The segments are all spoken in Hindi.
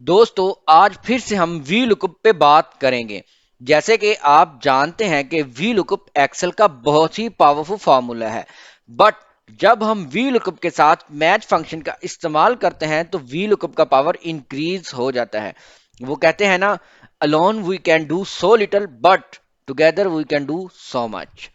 दोस्तों आज फिर से हम वी लुकअप पे बात करेंगे। जैसे कि आप जानते हैं कि वी लुकअप एक्सेल का बहुत ही पावरफुल फार्मूला है, बट जब हम वी लुकअप के साथ मैच फंक्शन का इस्तेमाल करते हैं तो वी लुकअप का पावर इंक्रीज हो जाता है। वो कहते हैं ना, alone we can do so little but together we can do so much.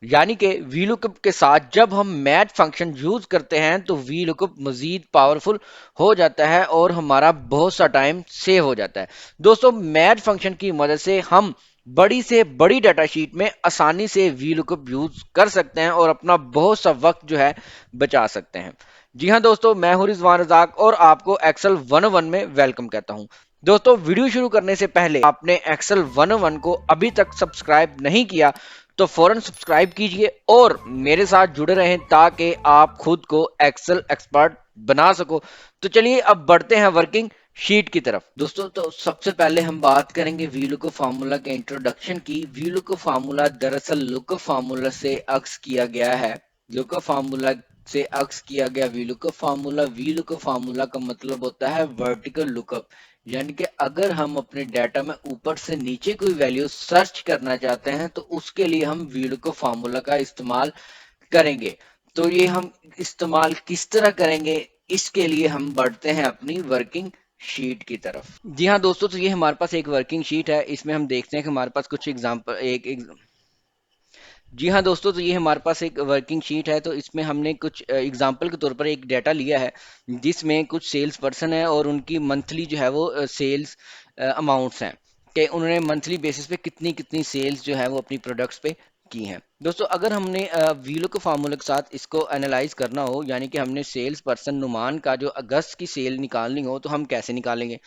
यानी कि वीलुकअप के साथ जब हम मैच फंक्शन यूज करते हैं तो वीलुकअप मजीद पावरफुल हो जाता है और हमारा बहुत सा टाइम सेव हो जाता है। दोस्तों मैच फंक्शन की मदद से हम बड़ी से बड़ी डाटा शीट में आसानी से वीलुकअप यूज कर सकते हैं और अपना बहुत सा वक्त जो है बचा सकते हैं। जी हाँ दोस्तों, मैं हूं रिजवान रजाक और आपको एक्सेल 101 में वेलकम कहता हूं। दोस्तों वीडियो शुरू करने से पहले आपने एक्सेल 101 को अभी तक सब्सक्राइब नहीं किया तो फौरन सब्सक्राइब कीजिए और मेरे साथ जुड़े रहें ताकि आप खुद को एक्सेल एक्सपर्ट बना सको। तो चलिए अब बढ़ते हैं वर्किंग शीट की तरफ। दोस्तों तो सबसे पहले हम बात करेंगे वीलुकअप फार्मूला के इंट्रोडक्शन की। वीलुकअप फार्मूला दरअसल लुकअप फार्मूला से अक्स किया गया है। लुकअप फार्मूला से अक्स किया गया वीलुकअप फार्मूला। वीलुकअप फार्मूला का मतलब होता है वर्टिकल लुकअप, यानी कि अगर हम अपने डाटा में ऊपर से नीचे कोई वैल्यू सर्च करना चाहते हैं तो उसके लिए हम वीलुकअप फार्मूला का इस्तेमाल करेंगे। तो ये हम इस्तेमाल किस तरह करेंगे, इसके लिए हम बढ़ते हैं अपनी वर्किंग शीट की तरफ। जी हाँ दोस्तों, तो ये हमारे पास एक वर्किंग शीट है। इसमें हम देखते हैं कि हमारे पास कुछ एग्जांपल एक जी हाँ दोस्तों, तो ये हमारे पास एक वर्किंग शीट है। तो इसमें हमने कुछ एग्जांपल के तौर पर एक डाटा लिया है जिसमें कुछ सेल्स पर्सन है और उनकी मंथली जो है वो सेल्स अमाउंट्स हैं कि उन्होंने मंथली बेसिस पे कितनी कितनी सेल्स जो है वो अपनी प्रोडक्ट्स पे की हैं। दोस्तों अगर हमने वीलो के फार्मूले के साथ इसको एनालाइज करना हो, यानी कि हमने सेल्स पर्सन नुमान का जो अगस्त की सेल निकालनी हो, तो हम कैसे निकालेंगे?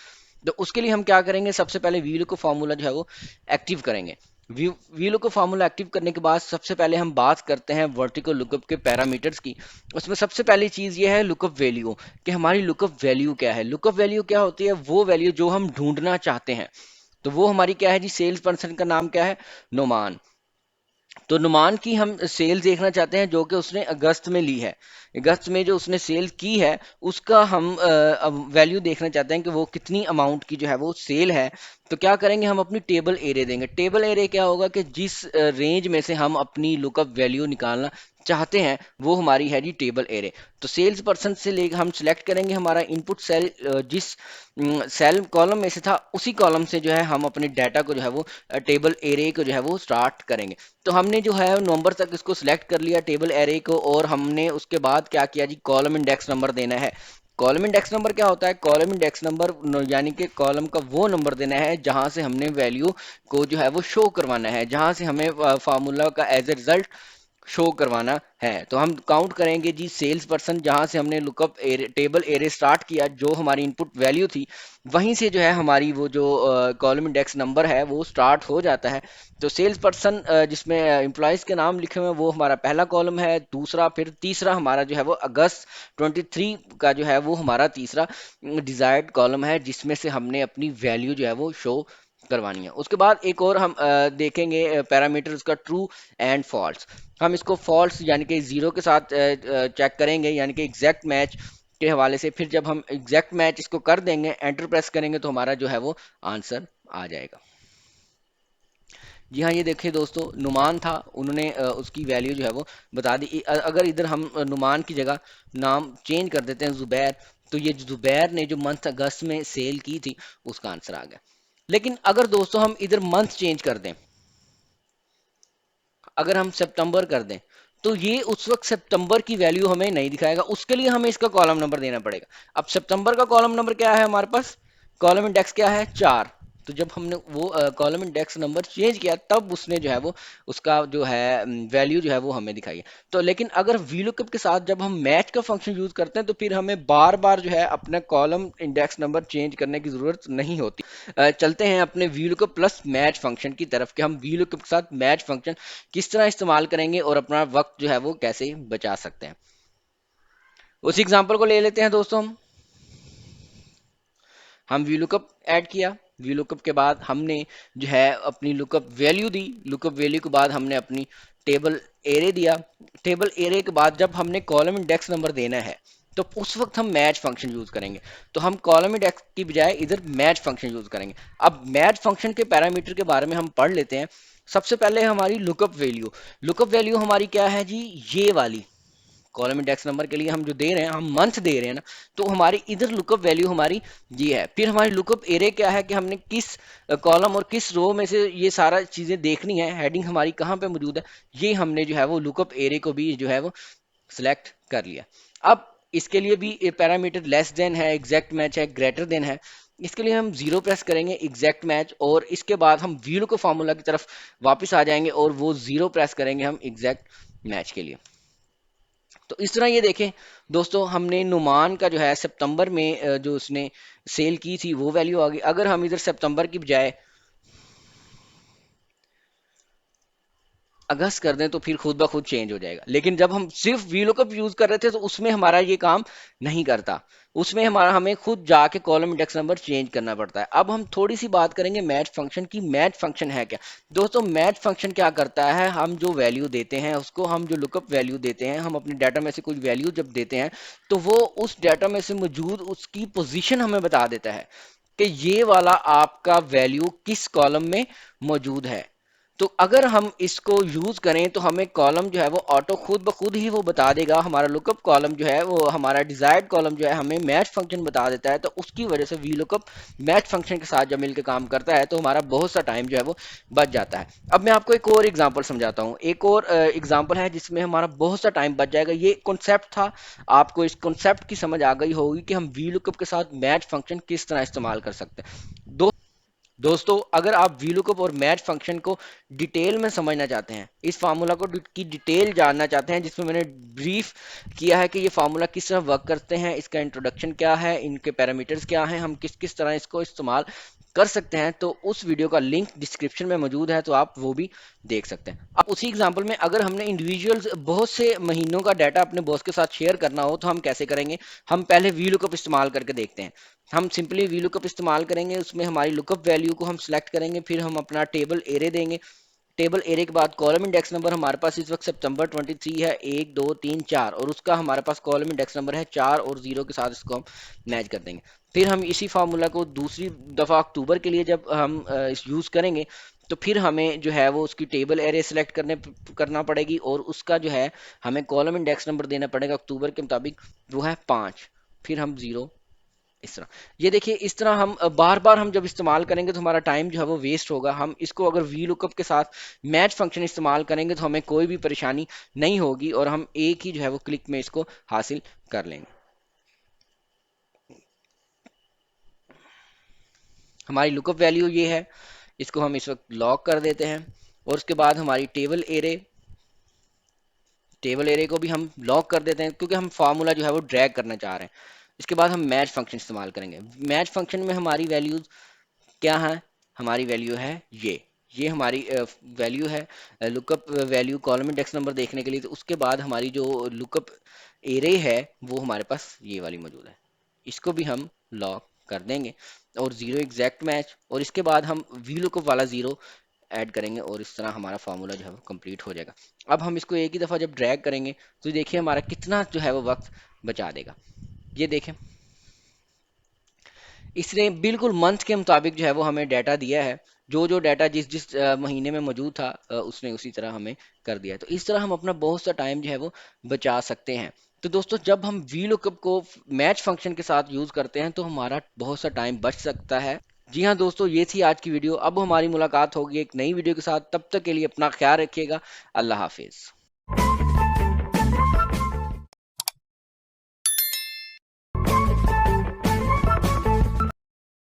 तो उसके लिए हम क्या करेंगे, सबसे पहले वीलो को फार्मूला जो है वो एक्टिव करेंगे। वीलो को फार्मूला एक्टिव करने के बाद सबसे पहले हम बात करते हैं वर्टिकल लुकअप के पैरामीटर्स की। उसमें सबसे पहली चीज ये है लुकअप वैल्यू, कि हमारी लुकअप वैल्यू क्या है। लुकअप वैल्यू क्या होती है? वो वैल्यू जो हम ढूंढना चाहते हैं। तो वो हमारी क्या है जी? सेल्स पर्सन का नाम क्या है? नुमान। तो नुमान की हम सेल देखना चाहते हैं जो कि उसने अगस्त में ली है। अगस्त में जो उसने सेल की है उसका हम वैल्यू देखना चाहते हैं कि वो कितनी अमाउंट की जो है वो सेल है। तो क्या करेंगे, हम अपनी टेबल एरे देंगे। टेबल एरे क्या होगा कि जिस रेंज में से हम अपनी लुकअप वैल्यू निकालना चाहते हैं वो हमारी है जी टेबल एरे। तो सेल्स पर्सन से लेकर हम सिलेक्ट करेंगे हमारा इनपुट सेल, जिस सेल कॉलम में से था उसी कॉलम से जो है हम अपने डाटा को जो है वो टेबल एरे को जो है वो स्टार्ट करेंगे। तो हमने जो है नवंबर तक इसको सिलेक्ट कर लिया टेबल एरे को, और हमने उसके बाद क्या किया जी? कॉलम इंडेक्स नंबर देना है। कॉलम इंडेक्स नंबर क्या होता है? कॉलम इंडेक्स नंबर यानी कि कॉलम का वो नंबर देना है जहां से हमने वैल्यू को जो है वो शो करवाना है, जहां से हमें फार्मूला का एज ए रिजल्ट शो करवाना है। तो हम काउंट करेंगे जी सेल्स पर्सन, जहां से हमने lookup array table array start किया, जो हमारी इनपुट वैल्यू थी वहीं से जो है हमारी वो जो कॉलम इंडेक्स नंबर है वो स्टार्ट हो जाता है। तो सेल्स पर्सन जिसमें एम्प्लॉयज के नाम लिखे हुए हैं वो हमारा पहला कॉलम है, दूसरा, फिर तीसरा हमारा जो है वो अगस्त 23 का जो है वो हमारा तीसरा डिजायर्ड कॉलम है जिसमें से हमने अपनी वैल्यू जो है वो शो करवानी है। उसके बाद एक और हम देखेंगे पैरामीटर उसका ट्रू एंड फॉल्स। हम इसको फॉल्स यानी कि जीरो के साथ चेक करेंगे, यानी कि एग्जैक्ट मैच के हवाले से। फिर जब हम एग्जैक्ट मैच इसको कर देंगे, एंटर प्रेस करेंगे, तो हमारा जो है वो आंसर आ जाएगा। जी हाँ, ये देखिए दोस्तों, नुमान था, उन्होंने उसकी वैल्यू जो है वो बता दी। अगर इधर हम नुमान की जगह नाम चेंज कर देते हैं जुबैर, तो ये जुबैर ने जो मंथ अगस्त में सेल की थी उसका आंसर आ गया। लेकिन अगर दोस्तों हम इधर मंथ चेंज कर दें, अगर हम सितंबर कर दें, तो ये उस वक्त सितंबर की वैल्यू हमें नहीं दिखाएगा। उसके लिए हमें इसका कॉलम नंबर देना पड़ेगा। अब सितंबर का कॉलम नंबर क्या है हमारे पास? कॉलम इंडेक्स क्या है? 4। तो जब हमने वो कॉलम इंडेक्स नंबर चेंज किया तब उसने जो है वो उसका जो है वैल्यू जो है वो हमें दिखाई है। तो लेकिन अगर वीलुकअप के साथ जब हम मैच का फंक्शन यूज करते हैं तो फिर हमें बार बार जो है अपना कॉलम इंडेक्स नंबर चेंज करने की जरूरत नहीं होती। चलते हैं अपने वीलुकअप प्लस मैच फंक्शन की तरफ कि हम वीलुकअप के साथ मैच फंक्शन किस तरह इस्तेमाल करेंगे और अपना वक्त जो है वो कैसे बचा सकते हैं। उस एग्जांपल को ले लेते हैं दोस्तों। हम वीलुकअप ऐड किया, वीलुकअप के बाद हमने जो है अपनी लुकअप वैल्यू दी, लुकअप वैल्यू के बाद हमने अपनी टेबल एरे दिया। टेबल एरे के बाद जब हमने कॉलम इंडेक्स नंबर देना है तो उस वक्त हम मैच फंक्शन यूज करेंगे। तो हम कॉलम इंडेक्स की बजाय इधर मैच फंक्शन यूज करेंगे। अब मैच फंक्शन के पैरामीटर के बारे में हम पढ़ लेते हैं। सबसे पहले हमारी लुकअप वैल्यू, लुकअप वैल्यू हमारी क्या है जी, ये वाली कॉलम इंडेक्स नंबर के लिए हम जो दे रहे हैं, हम मंथ दे रहे हैं ना, तो हमारी इधर लुकअप वैल्यू हमारी ये है। फिर हमारी लुकअप एरे क्या है कि हमने किस कॉलम और किस रो में से ये सारा चीजें देखनी है, हेडिंग हमारी कहाँ पे मौजूद है, ये हमने जो है वो लुकअप एरे को भी जो है वो सिलेक्ट कर लिया। अब इसके लिए भी पैरामीटर लेस देन है, एग्जैक्ट मैच है, ग्रेटर देन है। इसके लिए हम जीरो प्रेस करेंगे, एग्जैक्ट मैच, और इसके बाद हम वीलो को फार्मूला की तरफ वापस आ जाएंगे और वो जीरो प्रेस करेंगे हम एग्जैक्ट मैच के लिए। तो इस तरह ये देखें दोस्तों, हमने नुमान का जो है सितंबर में जो उसने सेल की थी वो वैल्यू आ गई। अगर हम इधर सितंबर की बजाय अगस्त कर दें तो फिर खुद ब खुद चेंज हो जाएगा। लेकिन जब हम सिर्फ वीलुकअप यूज कर रहे थे तो उसमें हमारा ये काम नहीं करता, उसमें हमारा हमें खुद जाके कॉलम इंडेक्स नंबर चेंज करना पड़ता है। अब हम थोड़ी सी बात करेंगे मैच फंक्शन की। मैच फंक्शन है क्या दोस्तों? मैच फंक्शन क्या करता है, हम जो वैल्यू देते हैं उसको, हम जो लुकअप वैल्यू देते हैं, हम अपने डाटा में से कोई वैल्यू जब देते हैं तो वो उस डाटा में से मौजूद उसकी पोजीशन हमें बता देता है कि ये वाला आपका वैल्यू किस कॉलम में मौजूद है। तो अगर हम इसको यूज करें तो हमें कॉलम जो है वो ऑटो खुद ब खुद ही वो बता देगा। हमारा लुकअप कॉलम जो है वो, हमारा डिजायर्ड कॉलम जो है, हमें मैच फंक्शन बता देता है। तो उसकी वजह से वी लुकअप मैच फंक्शन के साथ जब मिलकर काम करता है तो हमारा बहुत सा टाइम जो है वो बच जाता है। अब मैं आपको एक और एग्जांपल समझाता हूँ। एक और एग्जांपल है जिसमें हमारा बहुत सा टाइम बच जाएगा। ये कॉन्सेप्ट था, आपको इस कॉन्सेप्ट की समझ आ गई होगी कि हम वी लुकअप के साथ मैच फंक्शन किस तरह इस्तेमाल कर सकते हैं। दोस्तों, अगर आप वीलुकअप और मैच फंक्शन को डिटेल में समझना चाहते हैं, इस फार्मूला को की डिटेल जानना चाहते हैं, जिसमें मैंने ब्रीफ किया है कि ये फार्मूला किस तरह वर्क करते हैं, इसका इंट्रोडक्शन क्या है, इनके पैरामीटर्स क्या हैं, हम किस किस तरह इसको इस्तेमाल कर सकते हैं, तो उस वीडियो का लिंक डिस्क्रिप्शन में मौजूद है, तो आप वो भी देख सकते हैं। अब उसी एग्जांपल में अगर हमने इंडिविजुअल्स बहुत से महीनों का डाटा अपने बॉस के साथ शेयर करना हो तो हम कैसे करेंगे? हम पहले वीलुकअप इस्तेमाल करके देखते हैं। हम सिंपली वी लुकअप इस्तेमाल करेंगे, उसमें हमारी लुकअप वैल्यू को हम सिलेक्ट करेंगे, फिर हम अपना टेबल एरे देंगे। टेबल एरे के बाद कॉलम इंडेक्स नंबर हमारे पास इस वक्त सितंबर 23 है, 1 2 3 4, और उसका हमारे पास कॉलम इंडेक्स नंबर है 4 और 0 के साथ इसको हम मैच कर देंगे। फिर हम इसी फार्मूला को दूसरी दफ़ा अक्टूबर के लिए जब हम इस यूज़ करेंगे तो फिर हमें जो है वो उसकी टेबल एरे सेलेक्ट करना पड़ेगी, और उसका जो है हमें कॉलम इंडेक्स नंबर देना पड़ेगा अक्टूबर के मुताबिक, वो है 5। फिर हम 0, इस तरह। ये देखिए, इस तरह हम बार बार हम जब इस्तेमाल करेंगे तो हमारा टाइम जो है वो वेस्ट होगा। हम इसको अगर वी लुकअप के साथ मैच फंक्शन इस्तेमाल करेंगे तो हमें कोई भी परेशानी नहीं होगी और हम एक ही जो है वो क्लिक में इसको हासिल कर लेंगे। हमारी लुकअप वैल्यू ये है, इसको हम इस वक्त लॉक कर देते हैं, और उसके बाद हमारी टेबल एरे को भी हम लॉक कर देते हैं, क्योंकि हम फार्मूला जो है वो ड्रैग करना चाह रहे हैं। इसके बाद हम मैच फंक्शन इस्तेमाल करेंगे। मैच फंक्शन में हमारी वैल्यूज क्या है? हमारी वैल्यू है ये हमारी वैल्यू है lookup value column index number देखने के लिए। तो उसके बाद हमारी जो लुकअप एरे है वो हमारे पास ये वाली मौजूद है, इसको भी हम लॉक कर देंगे, और 0 एग्जैक्ट मैच, और इसके बाद हम वी लुकअप वाला 0 ऐड करेंगे, और इस तरह हमारा फार्मूला जो है वो कंप्लीट हो जाएगा। अब हम इसको एक ही दफ़ा जब ड्रैग करेंगे तो देखिए हमारा कितना जो है वो वक्त बचा देगा। ये देखें, इसने बिल्कुल मंथ के मुताबिक जो है वो हमें डाटा दिया है। जो जो डाटा जिस जिस महीने में मौजूद था उसने उसी तरह हमें कर दिया है। तो इस तरह हम अपना बहुत सा टाइम जो है वो बचा सकते हैं। तो दोस्तों, जब हम वी लुकअप को मैच फंक्शन के साथ यूज करते हैं तो हमारा बहुत सा टाइम बच सकता है। जी हाँ दोस्तों, ये थी आज की वीडियो। अब हमारी मुलाकात होगी एक नई वीडियो के साथ। तब तक के लिए अपना ख्याल रखिएगा। अल्लाह हाफिज।